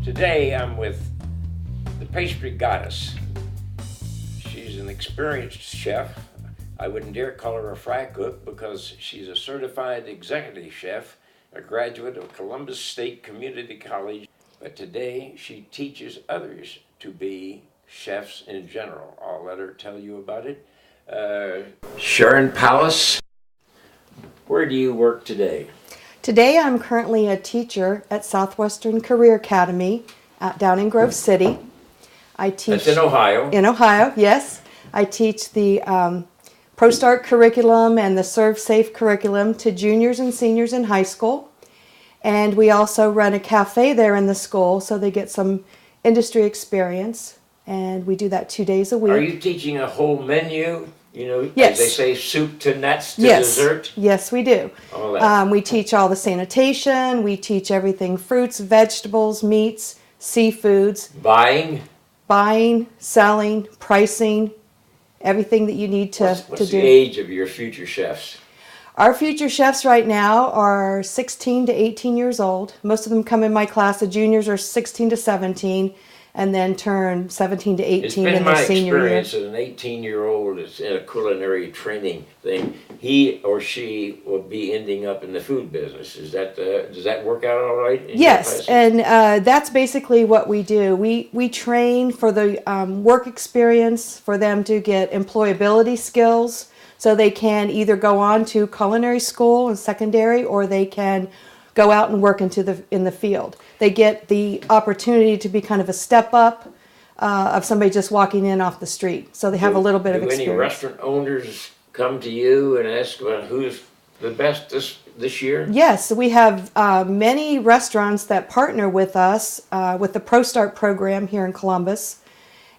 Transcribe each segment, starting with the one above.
Today I'm with the pastry goddess. She's an experienced chef. I wouldn't dare call her a fry cook because she's a certified executive chef, a graduate of Columbus State Community College. But today she teaches others to be chefs in general. I'll let her tell you about it. Sharon Pallas, where do you work today? Today I'm currently a teacher at Southwestern Career Academy down in Grove City. I teach That's in Ohio. In Ohio, yes. I teach the ProStart curriculum and the Serve Safe curriculum to juniors and seniors in high school. And we also run a cafe there in the school so they get some industry experience. And we do that 2 days a week. Are you teaching a whole menu? You know, yes. As they say, soup to nuts to yes. dessert? Yes, we do. All that. We teach all the sanitation. We teach everything, fruits, vegetables, meats, seafoods. Buying, selling, pricing, everything that you need to do. What's the age of your future chefs? Our future chefs right now are 16 to 18 years old. Most of them come in my class. The juniors are 16 to 17. And then turn 17 to 18 in their senior year. It's been my experience that an 18-year-old is in a culinary training thing. He or she will be ending up in the food business. Does that work out all right? Yes, and that's basically what we do. We train for the work experience for them to get employability skills, so they can either go on to culinary school and secondary, or they can go out and work in the field. They get the opportunity to be kind of a step up of somebody just walking in off the street. So they have a little bit of experience. Do any restaurant owners come to you and ask about who's the best this year? Yes, we have many restaurants that partner with us with the ProStart program here in Columbus.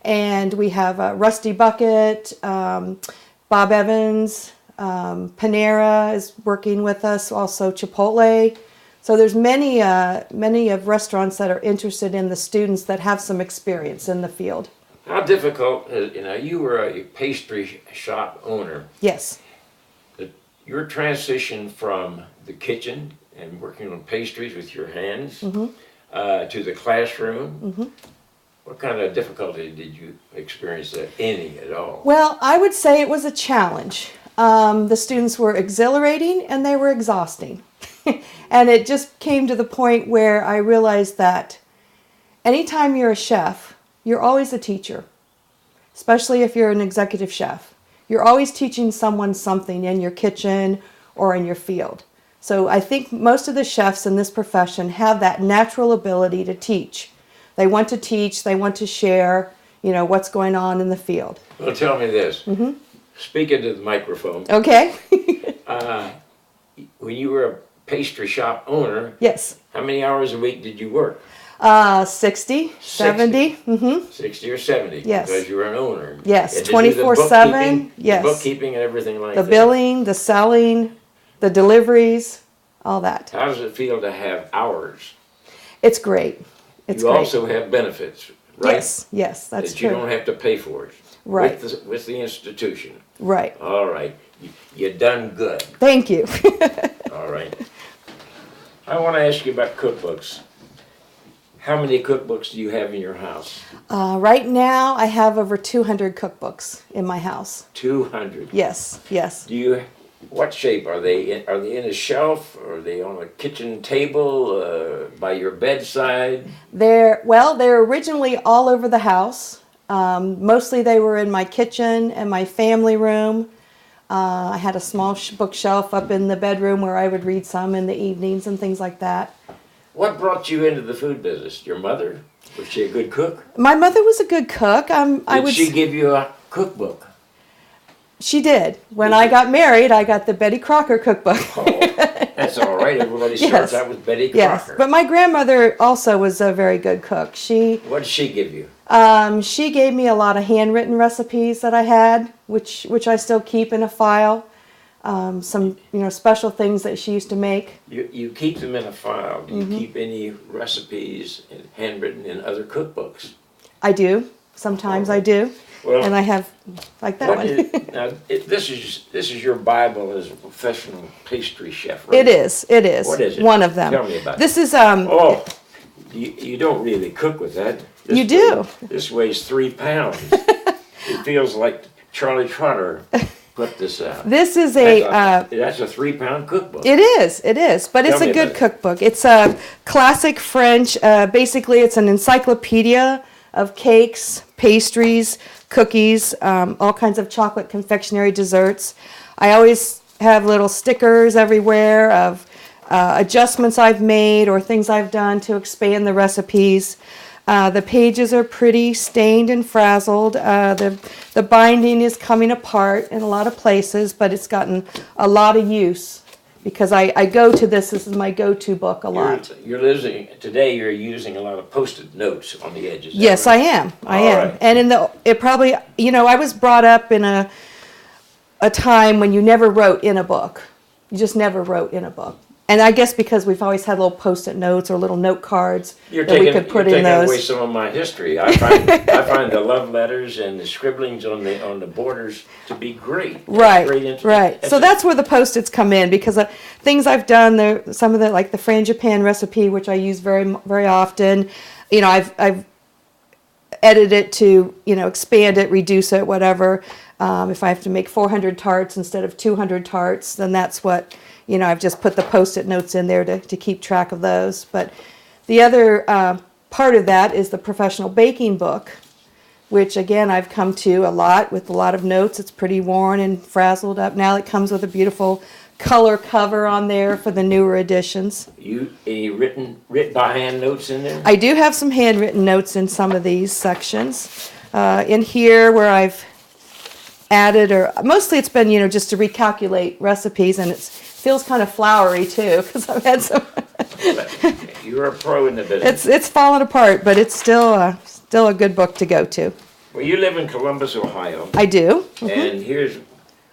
And we have Rusty Bucket, Bob Evans, Panera is working with us, also Chipotle. So there's many of restaurants that are interested in the students that have some experience in the field. How difficult, you were a pastry shop owner. Yes. Your transition from the kitchen and working on pastries with your hands to the classroom, what kind of difficulty did you experience there, any at all? Well, I would say it was a challenge. The students were exhilarating and they were exhausting. And it just came to the point where I realized that anytime you're a chef, you're always a teacher, especially if you're an executive chef. You're always teaching someone something in your kitchen or in your field. So I think most of the chefs in this profession have that natural ability to teach. They want to teach, they want to share, what's going on in the field. Well, tell me this. Speak into the microphone. Okay. When you were a pastry shop owner, yes. How many hours a week did you work? 60, 70. 60 or 70, yes. Because you were an owner. Yes, 24/7. Yes. The bookkeeping and everything like that. The billing, the selling, the deliveries, all that. How does it feel to have hours? It's great. You also have benefits, right? Yes, that's true. That you don't have to pay for it. Right. With the institution. Right. All right. You done good. Thank you. All right. I want to ask you about cookbooks. How many cookbooks do you have in your house? Right now, I have over 200 cookbooks in my house. 200? Yes. What shape are they in? Are they in a shelf? Or are they on a kitchen table, by your bedside? They're originally all over the house. Mostly they were in my kitchen and my family room. I had a small bookshelf up in the bedroom where I would read some in the evenings and things like that. What brought you into the food business? Your mother? Was she a good cook? My mother was a good cook. Did she give you a cookbook? She did. When I got married, I got the Betty Crocker cookbook. Oh, that's all right. Everybody starts out with Betty Crocker. Yes, but my grandmother also was a very good cook. What did she give you? She gave me a lot of handwritten recipes that I had, which I still keep in a file. Some special things that she used to make. You keep them in a file. Do you keep any recipes handwritten in other cookbooks? I do. Sometimes I do. Well, and I have like that one. This is your Bible as a professional pastry chef, right? It is. What is it? One of them. Tell me about this it. Is You don't really cook with that. You do. This weighs 3 pounds. It feels like Charlie Trotter put this out. This is that's a 3-pound cookbook. It is, but it's Tell a me good about it. cookbook. It's a classic French, basically it's an encyclopedia of cakes, pastries, cookies, all kinds of chocolate confectionery desserts. I always have little stickers everywhere of adjustments I've made or things I've done to expand the recipes. The pages are pretty stained and frazzled. The binding is coming apart in a lot of places, but it's gotten a lot of use because I go to this. This is my go-to book a lot. Today you're using a lot of Post-it notes on the edges. Yes, I am. I am. Right. And I was brought up in a time when you never wrote in a book. You just never wrote in a book. And I guess because we've always had little Post-it notes or little note cards that we could put in those. You're taking away some of my history. I find the love letters and the scribblings on the borders to be great. Right. So that's where the Post-its come in because things I've done. Some of the like the frangipane recipe, which I use very very often. I've edited it to expand it, reduce it, whatever. If I have to make 400 tarts instead of 200 tarts, then that's what. I've just put the Post-it notes in there to keep track of those. But the other part of that is the professional baking book, which again I've come to a lot with a lot of notes. It's pretty worn and frazzled up. Now it comes with a beautiful color cover on there for the newer editions. Any written by hand notes in there? I do have some handwritten notes in some of these sections. In here where I've added, or mostly it's been, just to recalculate recipes, and it feels kind of flowery too, because I've had some. You're a pro in the business. It's fallen apart, but it's still a good book to go to. Well, you live in Columbus, Ohio. I do. And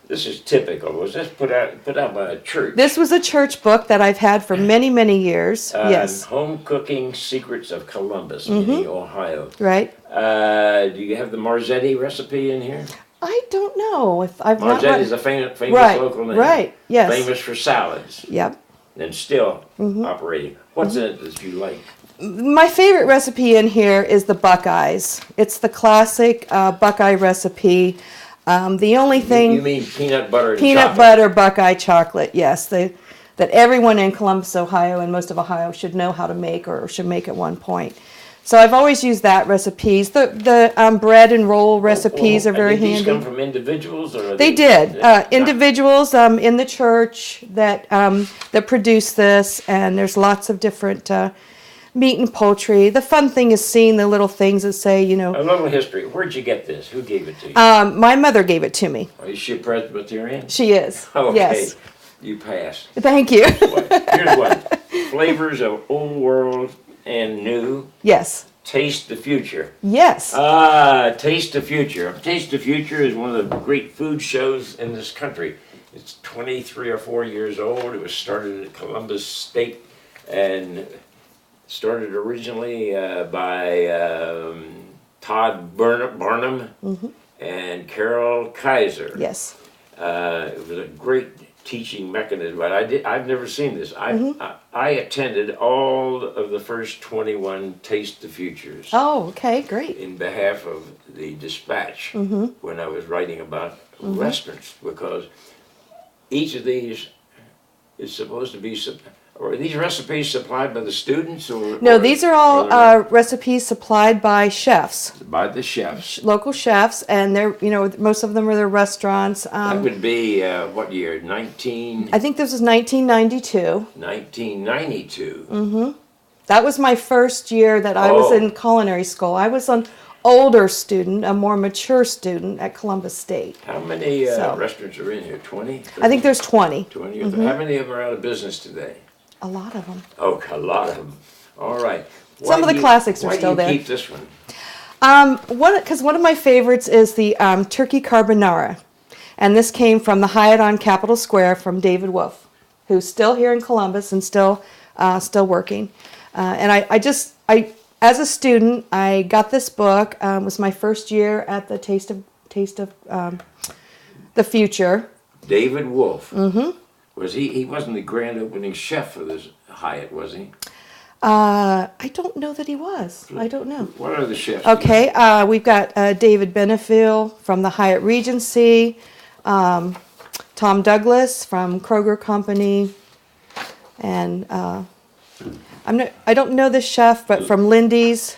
this is typical. Was this put out by a church? This was a church book that I've had for many, many years. Yes. Home Cooking Secrets of Columbus, meaning Ohio. Right. Do you have the Marzetti recipe in here? I don't know if I've not. Marzetti is a famous local name. Right. Yes. Famous for salads. Yep. And still operating. What's in it that you like? My favorite recipe in here is the Buckeyes. It's the classic Buckeye recipe. The only thing... You mean peanut butter and Peanut chocolate? butter Buckeye chocolate, yes. That everyone in Columbus, Ohio, and most of Ohio should know how to make or should make at one point. So I've always used that recipes. The bread and roll recipes are very handy. Did these come from individuals? Or they did. Individuals in the church that produce this, and there's lots of different meat and poultry. The fun thing is seeing the little things that say, A little history. Where'd you get this? Who gave it to you? My mother gave it to me. Is she a Presbyterian? She is. Okay. Yes. You passed. Thank you. Here's what. Flavors of old world and new. Yes. Taste the future. Yes. Taste the Future. Taste the Future is one of the great food shows in this country. It's 23 or 4 years old. It was started at Columbus State and started originally by Todd Barnum and Carol Kaiser. Yes. It was a great teaching mechanism, but I've never seen this. I attended all of the first 21 Taste the Futures. Oh, okay, great. In behalf of the Dispatch when I was writing about restaurants, because each of these is supposed to be, are these recipes supplied by the students? No, these are all recipes supplied by chefs. By the chefs. Local chefs, and they're, most of them are their restaurants. That would be, what year, I think this was 1992. 1992. That was my first year that I was in culinary school. I was an older student, a more mature student at Columbus State. How many restaurants are in here? 20? I think there's 20. 20? How many of them are out of business today? A lot of them. Oh, a lot of them. All right. Some of the classics are still there. Why do you keep this one? Because one of my favorites is the turkey carbonara. And this came from the Hyatt on Capitol Square from David Wolf, who's still here in Columbus and still working. And I as a student, I got this book. It was my first year at the Taste of the Future. David Wolf. Was he wasn't the grand opening chef for this Hyatt, was he? I don't know that he was. I don't know. What are the chefs? Okay, we've got David Benefiel from the Hyatt Regency, Tom Douglas from Kroger Company, and I don't know the chef, but from Lindy's,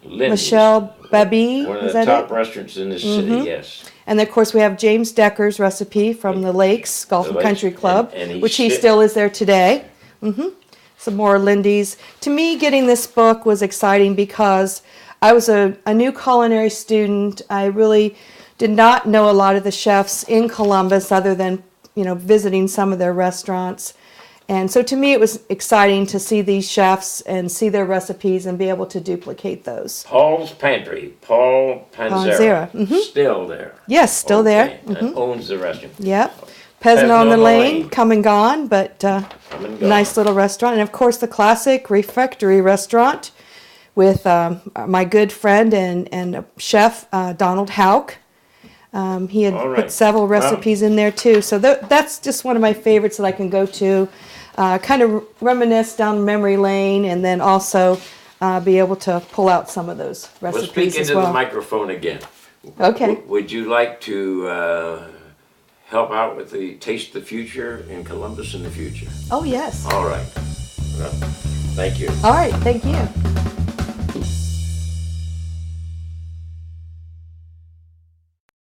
Michelle Babi. One of Is the that top it? restaurants in this city, yes. And of course, we have James Decker's recipe from the Lakes Golf and Lakes, Country Club, and which he still is there today. Some more Lindy's. To me, getting this book was exciting because I was a new culinary student. I really did not know a lot of the chefs in Columbus other than, visiting some of their restaurants. And so to me, it was exciting to see these chefs and see their recipes and be able to duplicate those. Paul's Pantry, Paul Panzera, still there. Yes, still there. And owns the restaurant. Yep. Peasant on the Lane, come and gone, but Come and go. nice little restaurant. And of course, the classic refectory restaurant with my good friend and chef, Donald Houck. He had All right. put several recipes in there too. So that's just one of my favorites that I can go to, kind of reminisce down memory lane, and then also be able to pull out some of those Well, recipes speak as into well. the microphone again. Okay. Would you like to help out with the Taste the Future in Columbus in the future? Oh, yes. All right. Well, thank you. All right. Thank you.